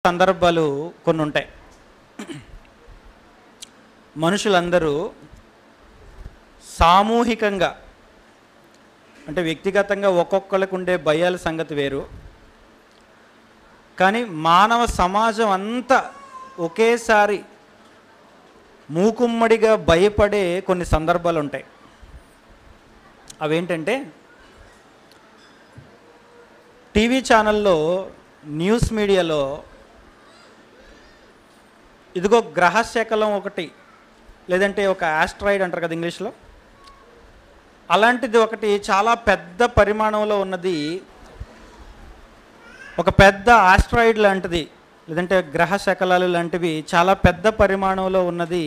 సందర్భాలు కొన్ని ఉంటాయి. మనుషులందరూ సామూహికంగా అంటే వ్యక్తిగతంగా ఒక్కొక్కరికి ఉండే భయాల సంగతి వేరు, కానీ మానవ సమాజం అంతా ఒకేసారి మూకుమ్మడిగా భయపడే కొన్ని సందర్భాలు ఉంటాయి. అవేంటంటే టీవీ ఛానల్లో న్యూస్ మీడియాలో ఇదిగో గ్రహశకలం ఒకటి, లేదంటే ఒక ఆస్ట్రాయిడ్ అంటారు కదా ఇంగ్లీష్లో, అలాంటిది ఒకటి చాలా పెద్ద పరిమాణంలో ఉన్నది, ఒక పెద్ద ఆస్ట్రాయిడ్ లాంటిది లేదంటే గ్రహశకలాలు లాంటివి చాలా పెద్ద పరిమాణంలో ఉన్నది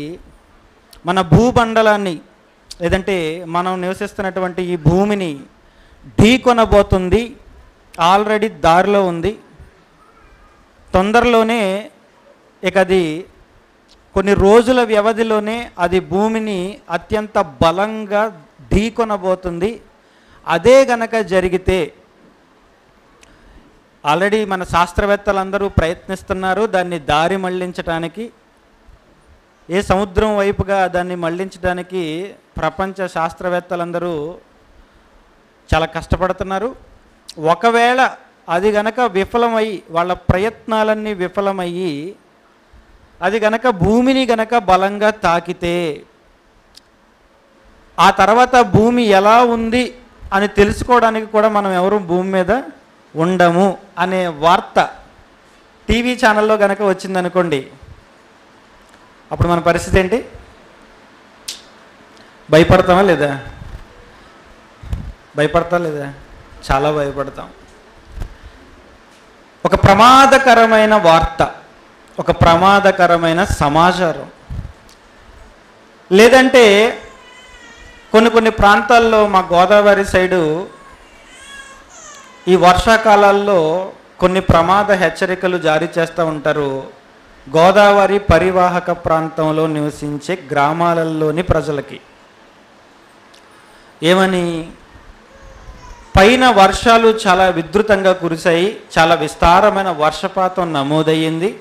మన భూమండలాన్ని లేదంటే మనం నివసిస్తున్నటువంటి ఈ భూమిని ఢీకొనబోతుంది. ఆల్రెడీ దారిలో ఉంది, తొందరలోనే ఇక అది కొన్ని రోజుల వ్యవధిలోనే అది భూమిని అత్యంత బలంగా ఢీకొనబోతుంది. అదే గనక జరిగితే ఆల్రెడీ మన శాస్త్రవేత్తలందరూ ప్రయత్నిస్తున్నారు దాన్ని దారి మళ్లించడానికి, ఏ సముద్రం వైపుగా దాన్ని మళ్లించడానికి ప్రపంచ శాస్త్రవేత్తలందరూ చాలా కష్టపడుతున్నారు. ఒకవేళ అది గనక విఫలమయ్యి, వాళ్ళ ప్రయత్నాలన్నీ విఫలమయ్యి అది గనక భూమిని గనక బలంగా తాకితే ఆ తర్వాత భూమి ఎలా ఉంది అని తెలుసుకోవడానికి కూడా మనం ఎవరు భూమి మీద ఉండము అనే వార్త టీవీ ఛానల్లో గనక వచ్చిందనుకోండి, అప్పుడు మన పరిస్థితి ఏంటి? భయపడతామా లేదా? భయపడతా లేదా? చాలా భయపడతాం. ఒక ప్రమాదకరమైన వార్త, ఒక ప్రమాదకరమైన సమాచారం, లేదంటే కొన్ని ప్రాంతాల్లో మా గోదావరి సైడు ఈ వర్షాకాలాల్లో కొన్ని ప్రమాద హెచ్చరికలు జారీ చేస్తూ ఉంటారు. గోదావరి పరివాహక ప్రాంతంలో నివసించే గ్రామాలలోని ప్రజలకి ఏమని? పైన వర్షాలు చాలా విస్తృతంగా కురిశాయి, చాలా విస్తారమైన వర్షపాతం నమోదయ్యింది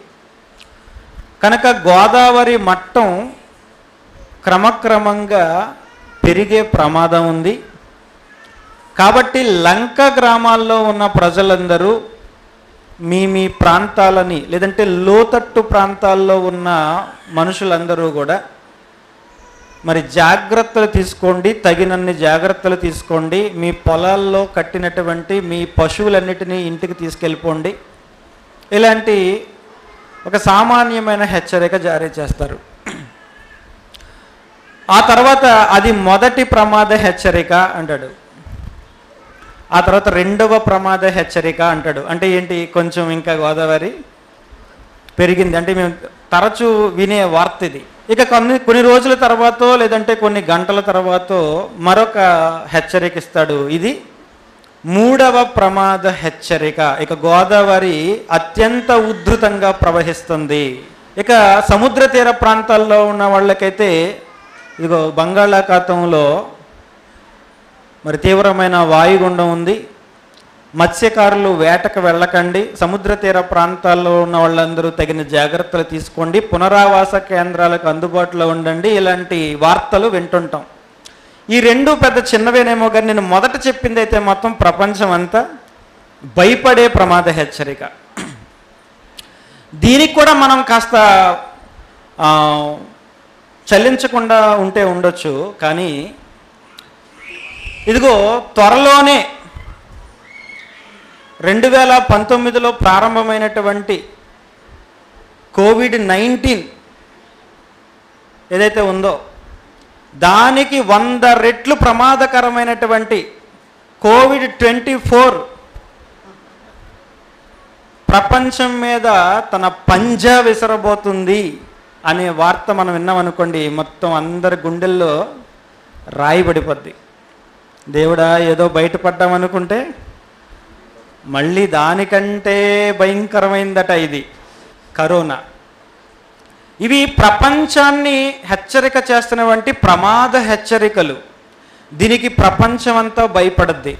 కనుక గోదావరి మట్టం క్రమక్రమంగా పెరిగే ప్రమాదం ఉంది. కాబట్టి లంక గ్రామాల్లో ఉన్న ప్రజలందరూ మీ ప్రాంతాలని లేదంటే లోతట్టు ప్రాంతాల్లో ఉన్న మనుషులందరూ కూడా మరి జాగ్రత్తలు తీసుకోండి, తగినన్ని జాగ్రత్తలు తీసుకోండి. మీ పొలాల్లో కట్టినటువంటి మీ పశువులన్నిటినీ ఇంటికి తీసుకెళ్ళిపోండి. ఇలాంటి ఒక సామాన్యమైన హెచ్చరిక జారీ చేస్తారు. ఆ తర్వాత అది మొదటి ప్రమాద హెచ్చరిక అంటాడు, ఆ తర్వాత రెండవ ప్రమాద హెచ్చరిక అంటాడు. అంటే ఏంటి? కొంచెం ఇంకా గోదావరి పెరిగింది అంటే మేము తరచూ వినే వార్త ఇది. ఇక కొన్ని రోజుల తర్వాత లేదంటే కొన్ని గంటల తర్వాత మరొక హెచ్చరిక ఇస్తాడు. ఇది మూడవ ప్రమాద హెచ్చరిక. ఇక గోదావరి అత్యంత ఉధృతంగా ప్రవహిస్తుంది. ఇక సముద్ర తీర ప్రాంతాల్లో ఉన్న వాళ్ళకైతే ఇదిగో బంగాళాఖాతంలో మరి తీవ్రమైన వాయుగుండం ఉంది. మత్స్యకారులు వేటకు వెళ్ళకండి, సముద్ర తీర ప్రాంతాల్లో ఉన్న వాళ్ళందరూ తగిన జాగ్రత్తలు తీసుకోండి, పునరావాస కేంద్రాలకు అందుబాటులో ఉండండి. ఇలాంటి వార్తలు వింటుంటాం. ఈ రెండు పెద్ద చిన్నవేనేమో కానీ నేను మొదట చెప్పింది అయితే మొత్తం ప్రపంచం అంతా భయపడే ప్రమాద హెచ్చరిక. దీనికి కూడా మనం కాస్త చలించకుండా ఉంటే ఉండొచ్చు, కానీ ఇదిగో త్వరలోనే 2019లో ప్రారంభమైనటువంటి కోవిడ్-19 ఏదైతే ఉందో దానికి 100 రెట్లు ప్రమాదకరమైనటువంటి కోవిడ్-24 ప్రపంచం మీద తన పంజా విసరబోతుంది అనే వార్త మనం విన్నామనుకోండి, మొత్తం అందరి గుండెల్లో రాయిపడిపోద్ది. దేవుడా ఏదో బయటపడ్డామనుకుంటే మళ్ళీ దానికంటే భయంకరమైందట ఇది కరోనా. ఇవి ప్రపంచాన్ని హెచ్చరిక చేస్తున్నటువంటి ప్రమాద హెచ్చరికలు. దీనికి ప్రపంచం అంతా భయపడద్ది.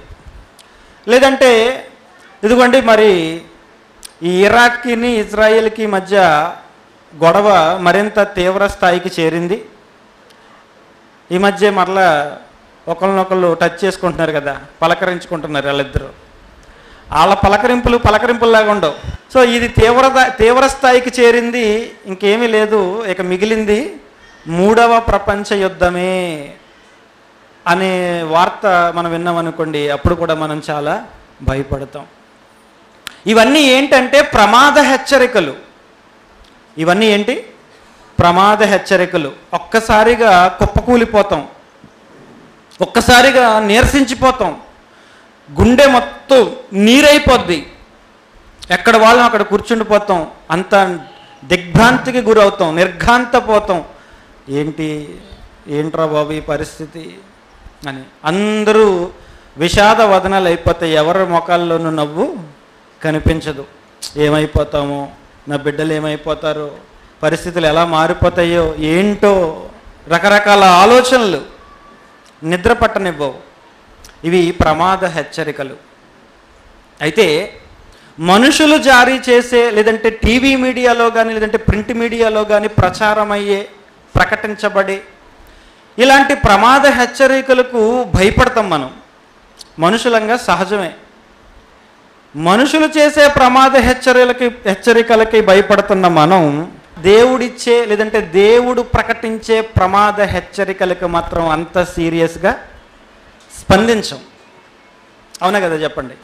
లేదంటే ఇదిగోండి మరి ఈ ఇరాక్కిని ఇజ్రాయెల్కి మధ్య గొడవ మరింత తీవ్ర స్థాయికి చేరింది. ఈ మధ్య మరలా ఒకరినొకళ్ళు టచ్ చేసుకుంటున్నారు కదా, పలకరించుకుంటున్నారు వాళ్ళిద్దరు. వాళ్ళ పలకరింపుల్లాగా ఉండవు. సో ఇది తీవ్ర స్థాయికి చేరింది. ఇంకేమీ లేదు, ఇక మిగిలింది మూడవ ప్రపంచ యుద్ధమే అనే వార్త మనం విన్నామనుకోండి, అప్పుడు కూడా మనం చాలా భయపడతాం. ఇవన్నీ ఏంటంటే ప్రమాద హెచ్చరికలు. ఇవన్నీ ఏంటి? ప్రమాద హెచ్చరికలు. ఒక్కసారిగా కుప్పకూలిపోతాం, ఒక్కసారిగా నీరసించిపోతాం, గుండె మొత్తం నీరైపోద్ది, ఎక్కడ వాళ్ళం అక్కడ కూర్చుండిపోతాం, అంత దిగ్భ్రాంతికి గురవుతాం, నిర్ఘాంతపోతాం. ఏంట్రా బాబు ఈ పరిస్థితి అని అందరూ విషాద వదనాలు అయిపోతాయి. ఎవరి ముఖాల్లోనూ నవ్వు కనిపించదు. ఏమైపోతామో, నా బిడ్డలు ఏమైపోతారో, పరిస్థితులు ఎలా మారిపోతాయో ఏంటో, రకరకాల ఆలోచనలు నిద్ర పట్టనివ్వవు. ఇవి ప్రమాద హెచ్చరికలు. అయితే మనుషులు జారీ చేసే, లేదంటే టీవీ మీడియాలో కానీ, లేదంటే ప్రింట్ మీడియాలో కానీ ప్రచారమయ్యే, ప్రకటించబడే ఇలాంటి ప్రమాద హెచ్చరికలకు భయపడతాం మనం. మనుషులంగా సహజమే. మనుషులు చేసే ప్రమాద హెచ్చరికలకి భయపడుతున్న మనం దేవుడిచ్చే, లేదంటే దేవుడు ప్రకటించే ప్రమాద హెచ్చరికలకు మాత్రం అంత సీరియస్గా స్పందించం. అవునా కదా, చెప్పండి.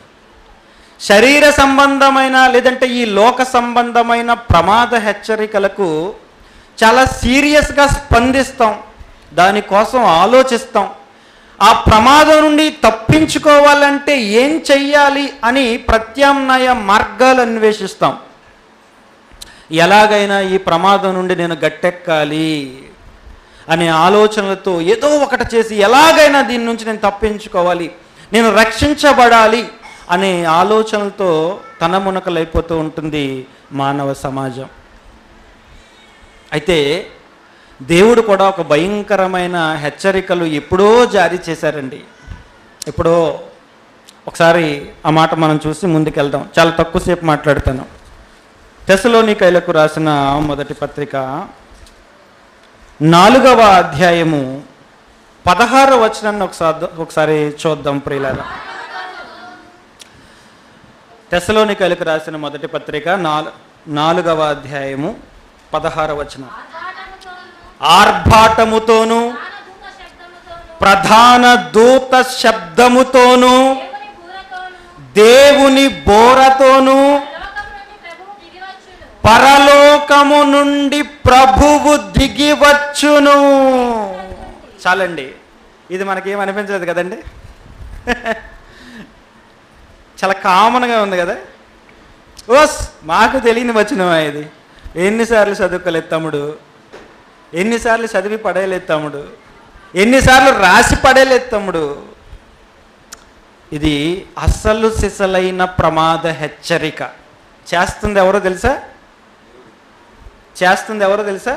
శరీర సంబంధమైన, లేదంటే ఈ లోక సంబంధమైన ప్రమాద హెచ్చరికలకు చాలా సీరియస్గా స్పందిస్తాం, దానికోసం ఆలోచిస్తాం. ఆ ప్రమాదం నుండి తప్పించుకోవాలంటే ఏం చెయ్యాలి అని ప్రత్యామ్నాయ మార్గాలు అన్వేషిస్తాం. ఎలాగైనా ఈ ప్రమాదం నుండి నేను గట్టెక్కాలి అనే ఆలోచనలతో ఏదో ఒకటి చేసి ఎలాగైనా దీని నుంచి నేను తప్పించుకోవాలి, నేను రక్షించబడాలి అనే ఆలోచనలతో తనమునకలైపోతూ ఉంటుంది మానవ సమాజం. అయితే దేవుడు కూడా ఒక భయంకరమైన హెచ్చరికలు ఎప్పుడో జారీ చేశారండి. ఎప్పుడో. ఒకసారి ఆ మాట మనం చూసి ముందుకెళ్దాం. చాలా తక్కువసేపు మాట్లాడతాను. తెస్సలోనికైలకు రాసిన మొదటి పత్రిక 4వ అధ్యాయము 16వ వచనాన్ని ఒకసారి చూద్దాం ప్రియులారా. తెస్సలోనికైలకు రాసిన మొదటి పత్రిక 4వ అధ్యాయము 16వ వచనం. ఆర్భాటముతోను ప్రధాన దూత శబ్దముతోను దేవుని బోరతోను పరలోకము నుండి ప్రభువు దిగివచ్చును. చాలండి, ఇది మనకేమనిపించలేదు కదండి. చాలా కామన్గా ఉంది కదా. ఓస్ మాకు తెలియని వచనమా ఇది? ఎన్నిసార్లు చదువుకోలేదు తమ్ముడు, ఎన్నిసార్లు చదివి పడేయలేదు తమ్ముడు, ఎన్నిసార్లు రాసి పడేయలేదు తమ్ముడు. ఇది అసలు సిసలైన ప్రమాద హెచ్చరిక. చేస్తుంది ఎవరో తెలుసా?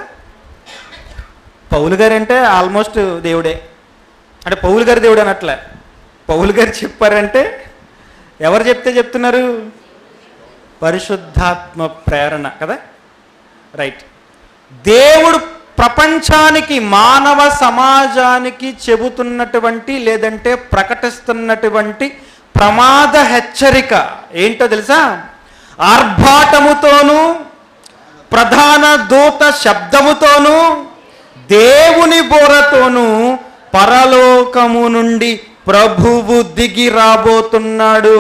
పౌలు గారు అంటే ఆల్మోస్ట్ దేవుడే. అంటే పౌలు గారు దేవుడు అనట్లే. పౌలు గారు చెప్పారంటే ఎవరు చెప్తున్నారు? పరిశుద్ధాత్మ ప్రేరణ కదా, రైట్. దేవుడు ప్రపంచానికి, మానవ సమాజానికి చెబుతున్నటువంటి, లేదంటే ప్రకటిస్తున్నటువంటి ప్రమాద హెచ్చరిక ఏంటో తెలుసా? ఆర్భాటముతోనూ ప్రధాన దూత శబ్దముతోనూ దేవుని బోరతోనూ పరలోకము నుండి ప్రభువు దిగి రాబోతున్నాడు.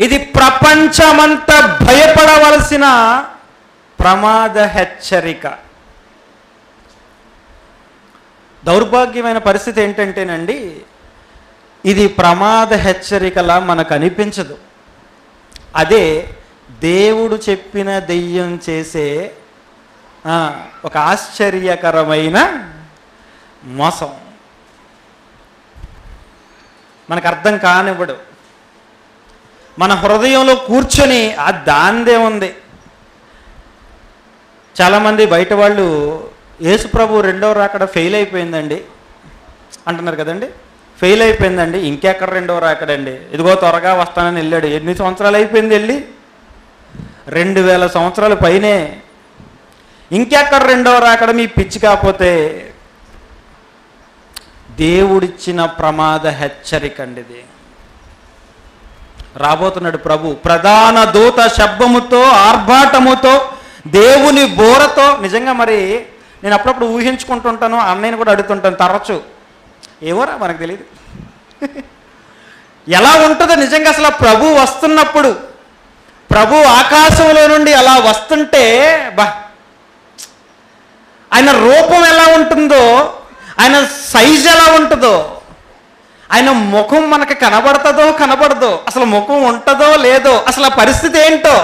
ఇది ప్రపంచమంతా భయపడవలసిన ప్రమాద హెచ్చరిక. దౌర్భాగ్యమైన పరిస్థితి ఏంటంటేనండి, ఇది ప్రమాద హెచ్చరికలా మనకు అనిపించదు. అదే దేవుడు చెప్పిన దెయ్యం చేసే ఒక ఆశ్చర్యకరమైన మోసం. మనకు అర్థం కానివ్వడు. మన హృదయంలో కూర్చొని ఆ దాందే ఉంది. చాలామంది బయట వాళ్ళు యేసుప్రభు రెండవ రాకడ ఫెయిల్ అయిపోయిందండి అంటున్నారు కదండి. ఫెయిల్ అయిపోయిందండి. ఇంకెక్కడ రెండవ రాకడండి, ఇదిగో త్వరగా వస్తానని వెళ్ళాడు. ఎన్ని సంవత్సరాలు అయిపోయింది వెళ్ళి? 2000 సంవత్సరాల పైనే. ఇంకెక్కడ రెండవ రాకడ మీ పిచ్చి కాకపోతే? దేవుడిచ్చిన ప్రమాద హెచ్చరిక అండి ఇది. రాబోతున్నాడు ప్రభు ప్రధాన దూత శబ్దముతో, ఆర్భాటముతో, దేవుని బోరతో. నిజంగా మరి నేను అప్పుడప్పుడు ఊహించుకుంటుంటాను, అన్నయ్యని కూడా అడుగుతుంటాను తరచు. ఏమోరా మనకు తెలియదు ఎలా ఉంటుందో నిజంగా. అసలు ప్రభు వస్తున్నప్పుడు, ప్రభు ఆకాశంలో నుండి అలా వస్తుంటే ఆయన రూపం ఎలా ఉంటుందో, ఆయన సైజ్ ఎలా ఉంటుందో, ఆయన ముఖం మనకు కనబడుతుందో కనబడదో, అసలు ముఖం ఉంటుందో లేదో, అసలు ఆ పరిస్థితి ఏంటో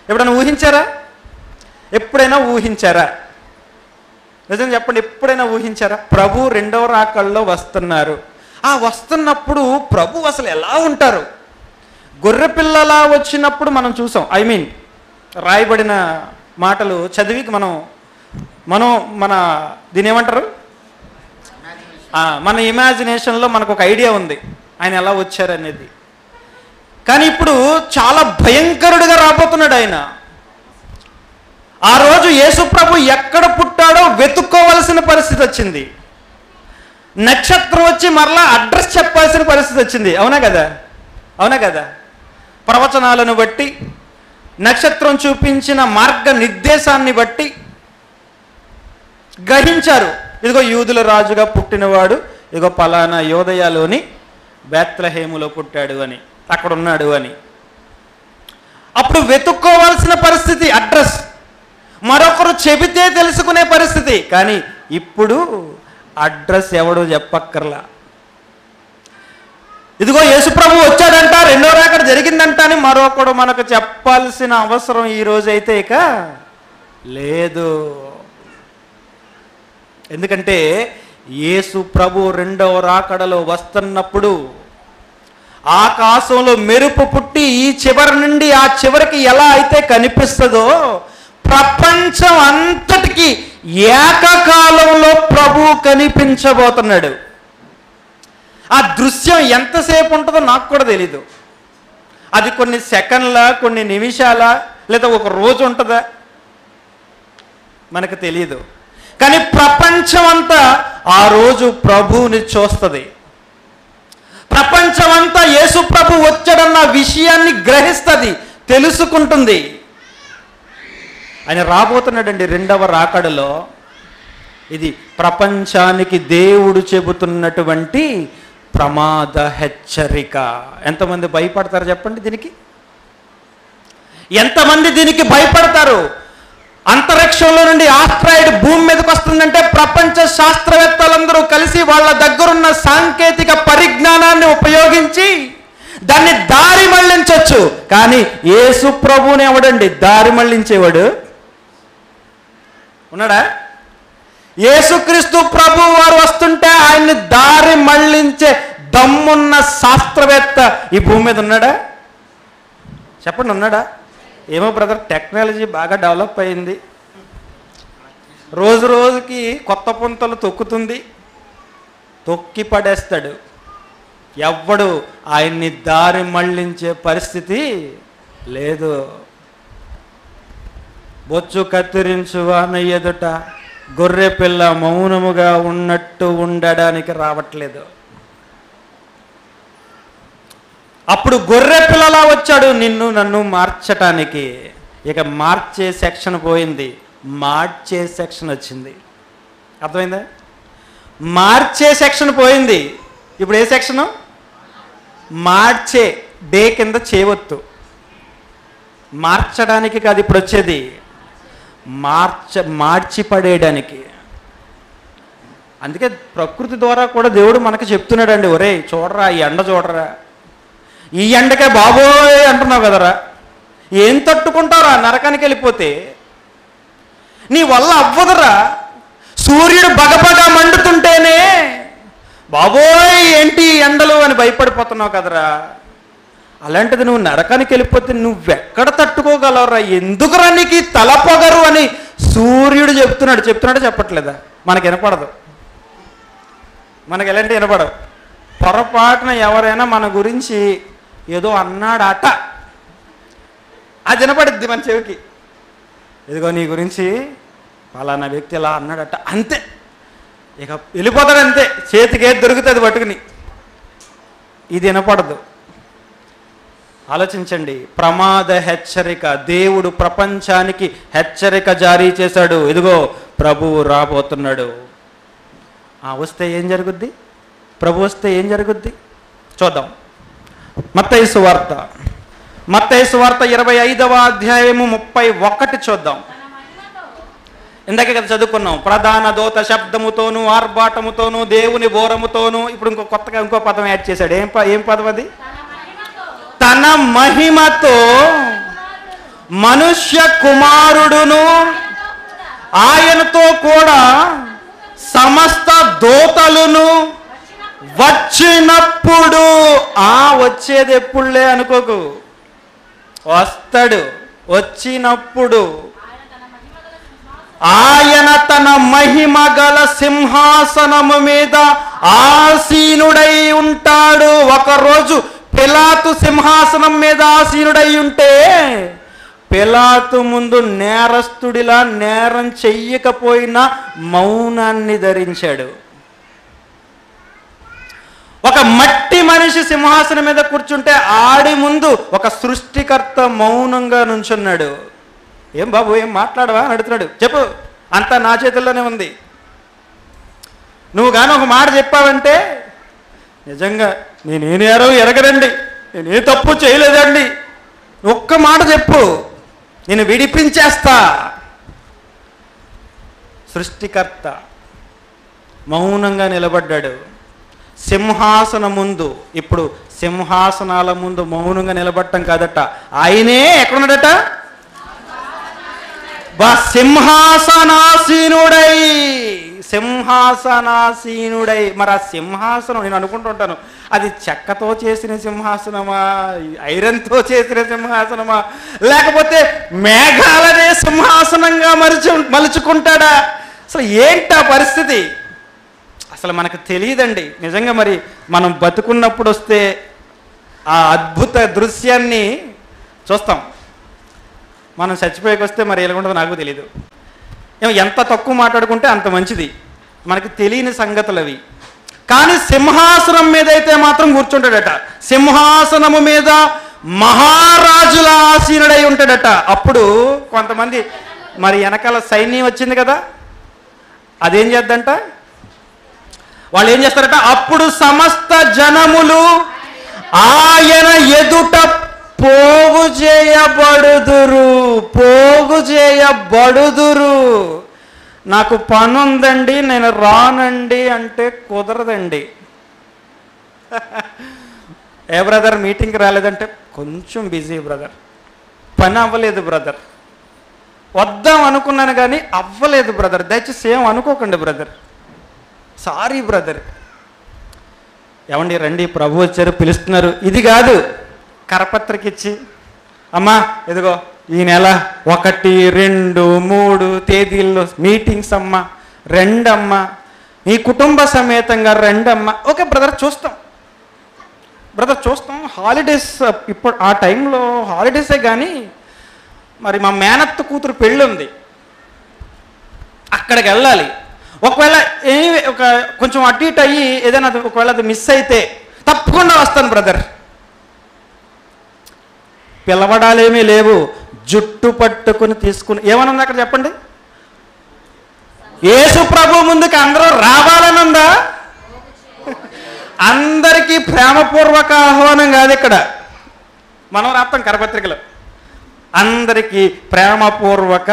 ఎప్పుడైనా ఊహించారా? ఎప్పుడైనా ఊహించారా? నిజం చెప్పండి, ఎప్పుడైనా ఊహించారా? ప్రభు రెండవ రాకల్లో వస్తున్నారు. ఆ వస్తున్నప్పుడు ప్రభు అసలు ఎలా ఉంటారు? గొర్రెపిల్లలా వచ్చినప్పుడు మనం చూసాం. రాయబడిన మాటలు చదివి మన దీని ఏమంటారు, మన ఇమాజినేషన్లో మనకు ఒక ఐడియా ఉంది ఆయన ఎలా వచ్చారనేది. కానీ ఇప్పుడు చాలా భయంకరుడిగా రాబోతున్నాడు ఆయన. ఆ రోజు యేసు ప్రభు ఎక్కడ పుట్టాడో వెతుక్కోవలసిన పరిస్థితి వచ్చింది. నక్షత్రం వచ్చి మరలా అడ్రస్ చెప్పాల్సిన పరిస్థితి వచ్చింది. అవునా కదా? ప్రవచనాలను బట్టి, నక్షత్రం చూపించిన మార్గ నిర్దేశాన్ని బట్టి గ్రహించారు, ఇదిగో యూదుల రాజుగా పుట్టినవాడు, ఇదిగో పలానా యోదయలోని బేత్లెహేములో పుట్టాడు అని, అక్కడ ఉన్నాడు అని. అప్పుడు వెతుక్కోవాల్సిన పరిస్థితి, అడ్రస్ మరొకరు చెబితే తెలుసుకునే పరిస్థితి. కానీ ఇప్పుడు అడ్రస్ ఎవడో చెప్పక్కర్లా. ఇదిగో యేసుప్రభు వచ్చాడంట, రెండో రాకడ జరిగిందంట అని మరొకడు మనకు చెప్పాల్సిన అవసరం ఈ రోజైతే ఇక లేదు. ఎందుకంటే యేసు ప్రభు రెండవ రాకడలో వస్తున్నప్పుడు ఆకాశంలో మెరుపు పుట్టి ఈ చివరి నుండి ఆ చివరికి ఎలా అయితే కనిపిస్తుందో, ప్రపంచం అంతటికి ఏకకాలంలో ప్రభు కనిపించబోతున్నాడు. ఆ దృశ్యం ఎంతసేపు ఉంటుందో నాకు కూడా తెలీదు. అది కొన్ని సెకండ్ల, కొన్ని నిమిషాల, లేదా ఒక రోజు ఉంటుందా మనకు తెలియదు. కానీ ప్రపంచం అంతా ఆ రోజు ప్రభువుని చూస్తుంది. ప్రపంచం అంతా యేసు ప్రభు వచ్చాడన్న విషయాన్ని గ్రహిస్తుంది, తెలుసుకుంటుంది. ఆయన రాబోతున్నాడండి రెండవ రాకడలో. ఇది ప్రపంచానికి దేవుడు చెబుతున్నటువంటి ప్రమాద హెచ్చరిక. ఎంతమంది భయపడతారు చెప్పండి దీనికి? ఎంతమంది దీనికి భయపడతారు? అంతరిక్షంలో నుండి ఆస్ట్రాయిడ్ భూమి మీదకి వస్తుందంటే ప్రపంచ శాస్త్రవేత్తలందరూ కలిసి వాళ్ళ దగ్గరున్న సాంకేతిక పరిజ్ఞానాన్ని ఉపయోగించి దాన్ని దారి మళ్లించవచ్చు. కానీ యేసు ప్రభువుని ఎవడండి దారి మళ్లించేవాడు? ఉన్నాడా? యేసుక్రీస్తు ప్రభు వారు వస్తుంటే ఆయన్ని దారి మళ్లించే దమ్మున్న శాస్త్రవేత్త ఈ భూమి మీద ఉన్నాడా? చెప్పండి, ఉన్నాడా? ఏమో బ్రదర్, టెక్నాలజీ బాగా డెవలప్ అయింది, రోజు రోజుకి కొత్త పుంతలు తొక్కుతుంది, తొక్కి పడేస్తాడు. ఎవ్వడు ఆయన్ని దారి మళ్లించే పరిస్థితి లేదు. బొచ్చు కత్తిరించు వాని ఎదుట గొర్రె పిల్ల మౌనముగా ఉన్నట్టు ఉండడానికి రావట్లేదు. అప్పుడు గొర్రె పిల్లలా వచ్చాడు నిన్ను నన్ను మార్చటానికి. ఇక మార్చే సెక్షన్ పోయింది, మార్చే సెక్షన్ వచ్చింది. అర్థమైందా? మార్చే సెక్షన్ పోయింది. ఇప్పుడు ఏ సెక్షను? మార్చే. డే కింద చేయవద్దు, మార్చడానికి కాదు ఇప్పుడు వచ్చేది, మార్చి పడేయడానికి. అందుకే ప్రకృతి ద్వారా కూడా దేవుడు మనకు చెప్తున్నాడండి, ఒరే చూడరా ఈ ఎండ చూడరా, ఈ ఎండకే బాబోయ్ అంటున్నావు కదరా, ఏం తట్టుకుంటారా నరకానికి వెళ్ళిపోతే, నీ వల్ల అవ్వదురా, సూర్యుడు బగబగ మండుతుంటేనే బాబోయ్ ఏంటి ఎండలు అని భయపడిపోతున్నావు కదరా, అలాంటిది నువ్వు నరకానికి వెళ్ళిపోతే నువ్వెక్కడ తట్టుకోగలవురా, ఎందుకురా నీకు తల పొగరు అని సూర్యుడు చెప్తున్నాడు. చెప్పట్లేదా? మనకు వినపడదు, మనకి ఎలాంటి వినపడవు. పొరపాటున ఎవరైనా మన గురించి ఏదో అన్నాడట, అది వినపడుద్ది మన చెవికి. ఇదిగో నీ గురించి పలానా వ్యక్తి ఇలా అన్నాడట, అంతే, ఇక వెళ్ళిపోతాడు అంతే, చేతికి ఏది దొరుకుతుంది పట్టుకుని. ఇది వినపడదు. ఆలోచించండి, ప్రమాద హెచ్చరిక. దేవుడు ప్రపంచానికి హెచ్చరిక జారీ చేశాడు, ఇదిగో ప్రభువు రాబోతున్నాడు. వస్తే ఏం జరుగుద్ది? ప్రభు వస్తే ఏం జరుగుద్ది చూద్దాం. మత్తయి సువార్త 25వ అధ్యాయము 31 చూద్దాం. ఇందాకే కదా చదువుకున్నాం, ప్రధాన దూత శబ్దముతోనూ ఆర్భాటముతోనూ దేవుని బోరముతోనూ. ఇప్పుడు కొత్తగా ఇంకో పదం యాడ్ చేశాడు. ఏం పదం అది? తన మహిమతో మనుష్య కుమారుడును ఆయనతో కూడా సమస్త దూతలును వచ్చినప్పుడు. వచ్చేది ఎప్పుడులే అనుకోకు, వస్తాడు. వచ్చినప్పుడు ఆయన తన మహిమ గల సింహాసనము మీద ఆసీనుడై ఉంటాడు. ఒకరోజు పిలాతు సింహాసనం మీద ఆసీనుడై ఉంటే పిలాతు ముందు నేరస్తుడిలా నేరం చెయ్యకపోయినా మౌనాన్ని ధరించాడు. ఒక మట్టి మనిషి సింహాసనం మీద కూర్చుంటే ఆడి ముందు ఒక సృష్టికర్త మౌనంగా నుంచున్నాడు. ఏం బాబు, ఏం మాట్లాడవా అని అడుగుతున్నాడు. చెప్పు, అంతా నా చేతుల్లోనే ఉంది. నువ్వు కానీ ఒక మాట చెప్పావంటే, నిజంగా నేనేనేరో ఎరగదండి, నేనే తప్పు చేయలేదండి, ఒక్క మాట చెప్పు, నేను విడిపించేస్తా. సృష్టికర్త మౌనంగా నిలబడ్డాడు సింహాసనం ముందు. ఇప్పుడు సింహాసనాల ముందు మౌనంగా నిలబడటం కాదట, ఆయనే ఎక్కడున్నాడట? సింహాసనాసీనుడై. మరి ఆ సింహాసనం నేను అనుకుంటుంటాను, అది చెక్కతో చేసిన సింహాసనమా, ఐరన్తో చేసిన సింహాసనమా, లేకపోతే మేఘాలనే సింహాసనంగా మలుచుకుంటాడా? అసలు ఏంటి ఆ పరిస్థితి? అసలు మనకు తెలియదండి నిజంగా. మరి మనం బతుకున్నప్పుడు వస్తే ఆ అద్భుత దృశ్యాన్ని చూస్తాం. మనం చచ్చిపోయాక వస్తే మరి ఎలాగుంటుందో నాకు తెలియదు. ఎంత తక్కువ మాట్లాడుకుంటే అంత మంచిది. మనకి తెలియని సంగతులు అవి. కానీ సింహాసనం మీద అయితే మాత్రం కూర్చుంటాడట. సింహాసనము మీద మహారాజుల ఆసీనుడై ఉంటాడట. అప్పుడు కొంతమంది మరి వెనకాల సైన్యం వచ్చింది కదా, అదేం చేద్దంట? వాళ్ళు ఏం చేస్తారట? అప్పుడు సమస్త జనములు ఆయన ఎదుట పోగు చేయబడుదురు. నాకు పని ఉందండి, నేను రానండి అంటే కుదరదండి. ఏ బ్రదర్ మీటింగ్కి రాలేదంటే, కొంచెం బిజీ బ్రదర్, పని అవ్వలేదు బ్రదర్, వద్దాం అనుకున్నాను కానీ అవ్వలేదు బ్రదర్, దయచేసి ఏం అనుకోకండి బ్రదర్, సారీ బ్రదర్. ఏమండి రండి, ప్రభు వచ్చారు, పిలుస్తున్నారు. ఇది కాదు, కరపత్రిక ఇచ్చి, అమ్మా ఇదిగో ఈ నెల 1, 2, 3 తేదీల్లో మీటింగ్స్ అమ్మా, రెండమ్మా, మీ కుటుంబ సమేతంగా రెండమ్మా. ఓకే బ్రదర్, చూస్తాం హాలిడేస్ ఇప్పుడు ఆ టైంలో హాలిడేసే. కానీ మరి మా మేనత్త కూతురు పెళ్ళి ఉంది, అక్కడికి వెళ్ళాలి. ఒకవేళ కొంచెం అటు ఇటు అయ్యి ఏదైనా ఒకవేళ అది మిస్ అయితే తప్పకుండా వస్తాను బ్రదర్. పిలవడాలేమీ లేవు, జుట్టు పట్టుకుని తీసుకుని ఏమనుంది అక్కడ చెప్పండి? యేసు ప్రభు ముందుకు అందరూ రావాలని ఉందా? అందరికీ ప్రేమపూర్వక ఆహ్వానం కాదు ఇక్కడ. మనం రాస్తాం కరపత్రికలో, అందరికీ ప్రేమపూర్వక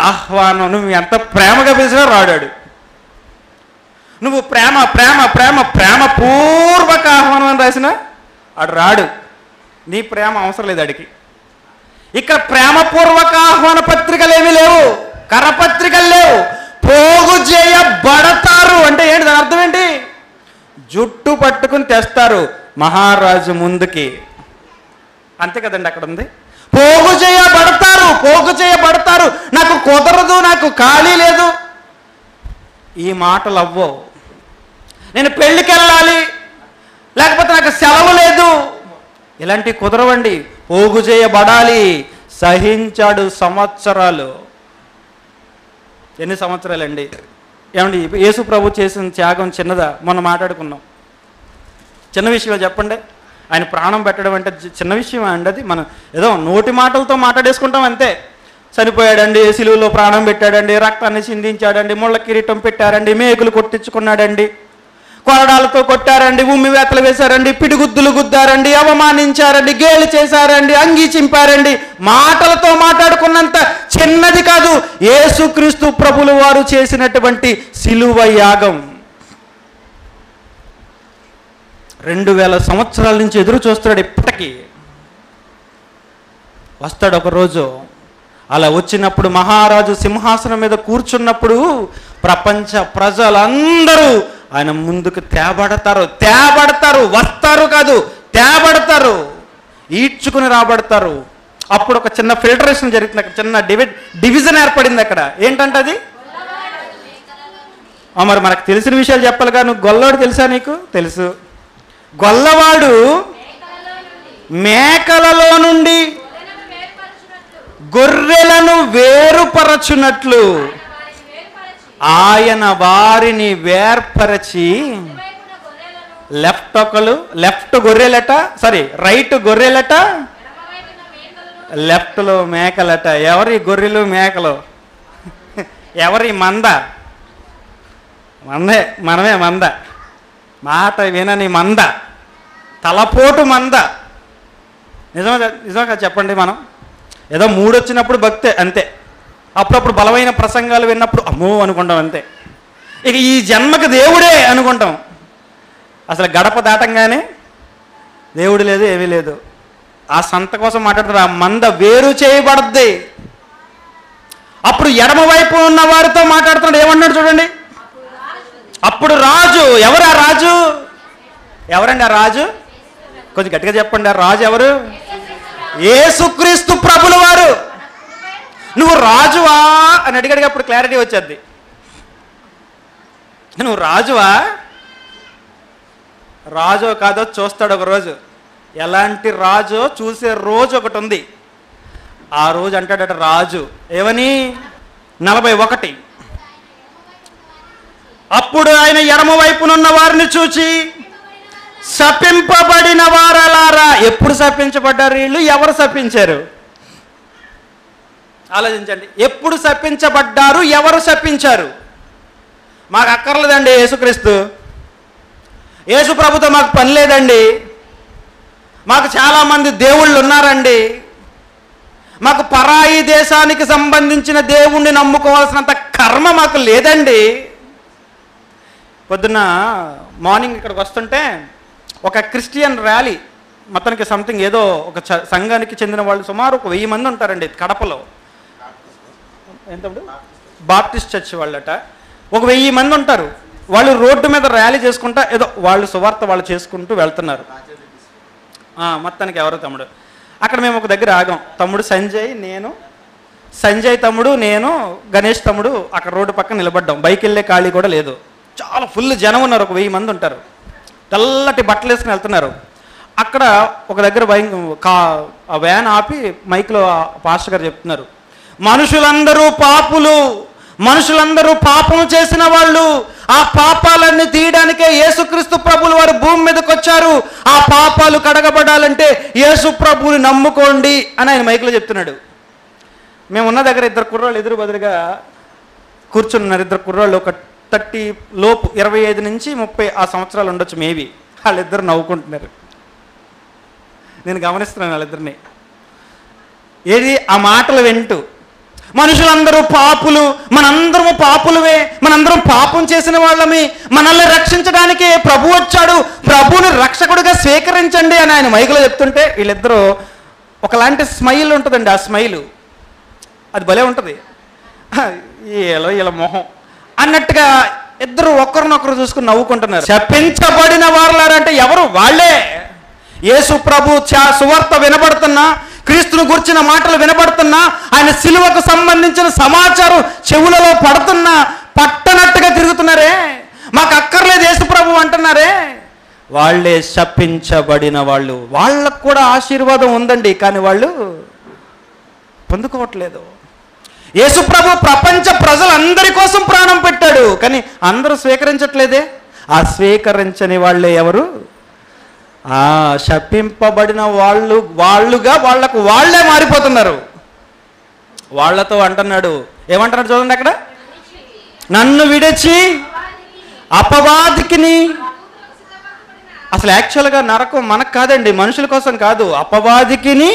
ఆహ్వానం. నువ్వు ఎంత ప్రేమగా పిలిచినా రాడాడు. నువ్వు ప్రేమ ప్రేమ ప్రేమ ప్రేమపూర్వక ఆహ్వానం అని రాసినా ఆడు రాడు. నీ ప్రేమ అవసరం లేదు అడిగి. ఇక్కడ ప్రేమపూర్వక ఆహ్వాన పత్రికలు ఏమీ లేవు, కరపత్రికలు లేవు. పోగు చేయబడతారు అంటే ఏంటి? దాని అర్థం ఏంటి? జుట్టు పట్టుకుని తెస్తారు మహారాజు ముందుకి, అంతే కదండి అక్కడ ఉంది. పోగు చేయబడతారు. నాకు కుదరదు, నాకు ఖాళీ లేదు, ఈ మాటలు అవ్వవు. నేను పెళ్ళికి వెళ్ళాలి, లేకపోతే నాకు సెలవు లేదు, ఇలాంటివి కుదరవండి. పోగు చేయబడాలి. సహించాడు సంవత్సరాలు. ఎన్ని సంవత్సరాలండి? ఏమండి యేసు ప్రభు చేసిన త్యాగం చిన్నదా? మొన్న మాట్లాడుకున్నాం. చిన్న విషయం చెప్పండి. ఆయన ప్రాణం పెట్టడం అంటే చిన్న విషయం అండి. అది మనం ఏదో నోటి మాటలతో మాట్లాడేసుకుంటాం అంతే. చనిపోయాడండి, సిలువలో ప్రాణం పెట్టాడండి, రక్తాన్ని చిందించాడండి, ముళ్ళ కిరీటం పెట్టారండి, మేకులు కొట్టించుకున్నాడండి, కొరడాలతో కొట్టారండి, ఉమ్మి వేతలు వేశారండి, పిడిగుద్దులు గుద్దారండి, అవమానించారండి, గేలు చేశారండి, అంగీ చింపారండి. మాటలతో మాట్లాడుకున్నంత చిన్నది కాదు యేసుక్రీస్తు ప్రభులు వారు చేసినటువంటి సిలువ యాగం. 2000 సంవత్సరాల నుంచి ఎదురు చూస్తున్నాడు. ఇప్పటికీ వస్తాడు ఒకరోజు. అలా వచ్చినప్పుడు మహారాజు సింహాసనం మీద కూర్చున్నప్పుడు ప్రపంచ ప్రజలందరూ ఆయన ముందుకు తేబడతారు. వస్తారు కాదు, తేబడతారు, ఈడ్చుకుని రాబడతారు. అప్పుడు ఒక చిన్న ఫిల్టరేషన్ జరుగుతుంది. అక్కడ చిన్న డివిజన్ ఏర్పడింది. అక్కడ ఏంటంటే అది మరి మనకు తెలిసిన విషయాలు చెప్పాలిగా. నువ్వు గొల్లవాడు తెలుసా? నీకు తెలుసు. గొల్లవాడు మేకలలో నుండి గొర్రెలను వేరుపరచునట్లు ఆయన వారిని వేర్పరచి లెఫ్ట్ గొర్రెలట, రైట్ గొర్రెలట, లెఫ్ట్లో మేకలట. ఎవరి గొర్రెలు మేకలు? ఎవరి మంద? మనమే మంద. మాట వినని మంద, తలపోటు మంద. నిజంగా చెప్పండి. మనం ఏదో మూడొచ్చినప్పుడు భక్తే అంతే. అప్పుడప్పుడు బలమైన ప్రసంగాలు విన్నప్పుడు అమ్మో అనుకుంటాం అంతే. ఇక ఈ జన్మకు దేవుడే అనుకుంటాం. అసలు గడప దాటంగానే దేవుడు లేదు, ఏమీ లేదు. ఆ సంత కోసం మాట్లాడుతారు. ఆ మంద వేరు చేయబడద్ది. అప్పుడు ఎడమ వైపు ఉన్న వారితో మాట్లాడుతున్నాడు. ఏమన్నాడు చూడండి. అప్పుడు రాజు. ఎవరు ఆ రాజు? ఎవరండి ఆ రాజు? కొంచెం గట్టిగా చెప్పండి. ఆ రాజు ఎవరు? యేసుక్రీస్తు ప్రభుల వారు. నువ్వు రాజువా అని అడిగాడు. అప్పుడు క్లారిటీ వచ్చేది. నువ్వు రాజువా? రాజో కాదో చూస్తాడు ఒక రోజు. ఎలాంటి రాజో చూసే రోజు ఒకటి ఉంది. ఆ రోజు అంటాడట రాజు ఏమని? 41. అప్పుడు ఆయన ఎడమ వైపునున్న వారిని చూచి శపింపబడిన వారలారా. ఎప్పుడు శపించబడ్డారు వీళ్ళు? ఎవరు శపించారు? ఆలోచించండి. ఎప్పుడు శపించబడ్డారు? ఎవరు శపించారు? మాకు అక్కర్లేదండి యేసుక్రీస్తు. యేసు ప్రభుతో మాకు పని లేదండి. మాకు చాలామంది దేవుళ్ళు ఉన్నారండి. మాకు పరాయి దేశానికి సంబంధించిన దేవుణ్ణి నమ్ముకోవాల్సినంత కర్మ మాకు లేదండి. పొద్దున్న మార్నింగ్ ఇక్కడికి వస్తుంటే ఒక క్రిస్టియన్ ర్యాలీ, మొత్తానికి సంథింగ్ ఏదో ఒక సంఘానికి చెందిన వాళ్ళు సుమారు 1000 మంది ఉంటారండి కడపలో. ఎంతప్పుడు బాప్టిస్ట్ చర్చ్ వాళ్ళట. ఒక 1000 మంది ఉంటారు. వాళ్ళు రోడ్డు మీద ర్యాలీ చేసుకుంటా ఏదో వాళ్ళు సువార్త వాళ్ళు చేసుకుంటూ వెళ్తున్నారు. మొత్తానికి ఎవరు తమ్ముడు అక్కడ మేము ఒక దగ్గర ఆగాం. తమ్ముడు సంజయ్ తమ్ముడు, నేను, గణేష్ తమ్ముడు అక్కడ రోడ్డు పక్కన నిలబడ్డాం. బైక్ వెళ్ళే ఖాళీ కూడా లేదు. చాలా ఫుల్ జనం ఉన్నారు. ఒక 1000 మంది ఉంటారు. తెల్లటి బట్టలు వేసుకుని వెళ్తున్నారు. అక్కడ ఒక దగ్గర ఆ వ్యాన్ ఆపి మైక్లో పాస్టర్ గారు చెప్తున్నారు, మనుషులందరూ పాపులు, మనుషులందరూ పాపం చేసిన వాళ్ళు. ఆ పాపాలన్నీ తీయడానికే యేసుక్రీస్తు ప్రభులు వారు భూమి మీదకి వచ్చారు. ఆ పాపాలు కడగబడాలంటే యేసు ప్రభువుని నమ్ముకోండి అని ఆయన మైక్లో చెప్తున్నాడు. మేమున్న దగ్గర 2 కుర్రాళ్ళు ఎదురు బదులుగా కూర్చున్నారు. 2 కుర్రాళ్ళు ఒక 30 లోపు, 25 నుంచి 30 ఆ సంవత్సరాలు ఉండొచ్చు మేబీ. వాళ్ళిద్దరు నవ్వుకుంటున్నారు. నేను గమనిస్తున్నాను వాళ్ళిద్దరిని. ఏది ఆ మాటలు వింటూ, మనుషులందరూ పాపులు, మనందరము పాపులవే, మనందరం పాపం చేసిన వాళ్ళమి, మనల్ని రక్షించడానికి ప్రభు వచ్చాడు, ప్రభువుని రక్షకుడిగా స్వీకరించండి అని ఆయన మైకులో చెప్తుంటే వీళ్ళిద్దరూ ఒకలాంటి స్మైల్ ఉంటుందండి. ఆ స్మైలు అది భలే ఉంటుంది. వీళ్ళ మొహం అన్నట్టుగా ఇద్దరు ఒకరినొకరు చూసుకుని నవ్వుకుంటున్నారు. శపించబడిన వారులారంటే ఎవరు? వాళ్ళే. యేసు ప్రభు సువార్త వినబడుతున్నా, క్రీస్తును గురించిన మాటలు వినబడుతున్నా, ఆయన సిలువకు సంబంధించిన సమాచారం చెవులలో పడుతున్నా పట్టనట్టుగా తిరుగుతున్నారే. మాకు అక్కర్లేదు యేసు ప్రభు అంటున్నారే. వాళ్ళే శపించబడిన వాళ్ళు. వాళ్ళకు కూడా ఆశీర్వాదం ఉందండి, కానీ వాళ్ళు పొందుకోవట్లేదు. యేసుప్రభు ప్రపంచ ప్రజలందరి కోసం ప్రాణం పెట్టాడు, కానీ అందరూ స్వీకరించట్లేదే. ఆ స్వీకరించని వాళ్ళే ఎవరు? శపింపబడిన వాళ్ళుగా వాళ్ళకు వాళ్ళే మారిపోతున్నారు. వాళ్ళతో అంటున్నాడు, ఏమంటున్నాడు చూడండి అక్కడ, నన్ను విడిచి అపవాదికిని. అసలు యాక్చువల్గా నరకం మనకు కాదండి, మనుషుల కోసం కాదు, అపవాదికిని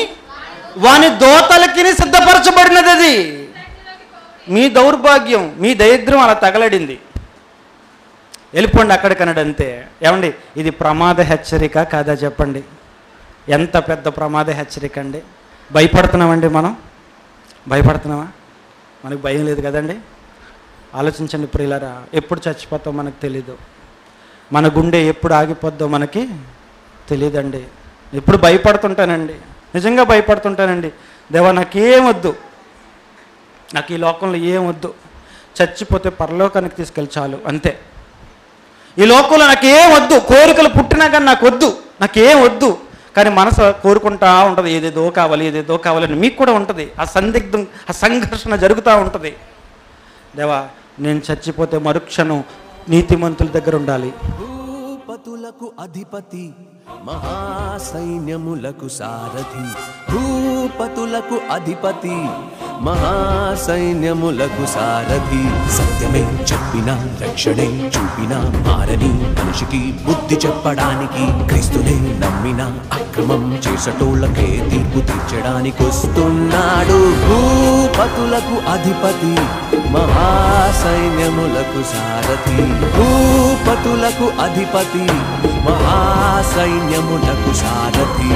వాని దోతలకిని సిద్ధపరచబడినది. అది మీ దౌర్భాగ్యం, మీ దరిద్రం అలా తగలడింది, వెళ్ళిపోండి అక్కడికన్నాడు అంతే. ఏమండి, ఇది ప్రమాద హెచ్చరిక కాదా చెప్పండి? ఎంత పెద్ద ప్రమాద హెచ్చరిక అండి. భయపడుతున్నామండి మనం? భయపడుతున్నామా? మనకు భయం లేదు కదండి. ఆలోచించండి ప్రియులారా, ఎప్పుడు చచ్చిపోతాం మనకు తెలీదు, మన గుండె ఎప్పుడు ఆగిపోద్దో మనకి తెలియదండి. ఎప్పుడు భయపడుతుంటానండి, నిజంగా భయపడుతుంటానండి. దేవా నాకేమొద్దు, నాకు ఈ లోకంలో ఏమొద్దు, చచ్చిపోతే పరలోకానికి తీసుకెళ్ళి చాలు అంతే. ఈ లోకంలో నాకేమొద్దు, కోరికలు పుట్టినా కానీ నాకు వద్దు, నాకేం వద్దు. కానీ మనసు కోరుకుంటా ఉంటుంది, ఏదేదో కావాలి ఏదేదో కావాలని. మీకు కూడా ఉంటుంది, ఆ సందిగ్ధం, ఆ సంఘర్షణ జరుగుతూ ఉంటుంది. దేవా నేను చచ్చిపోతే మరుక్షణం నీతిమంతుల దగ్గర ఉండాలి. భూపతులకు అధిపతి, మహాసైన్యములకు సారథి. భూపతులకు అధిపతి, మహాసైన్యములకు సారథి. సత్యమే చెప్పిన, రక్షణే చూపిన, మారని మనిషికి బుద్ధి చెప్పడానికి, క్రీస్తునే నమ్మిన అక్రమం చేసటోళ్ళకే తీర్పు తీర్చడానికి వస్తున్నాడు. భూపతులకు అధిపతి, మహాసైన్యములకు సారథి. భూపతులకు అధిపతి, మహాసైన్యములకు సారథి.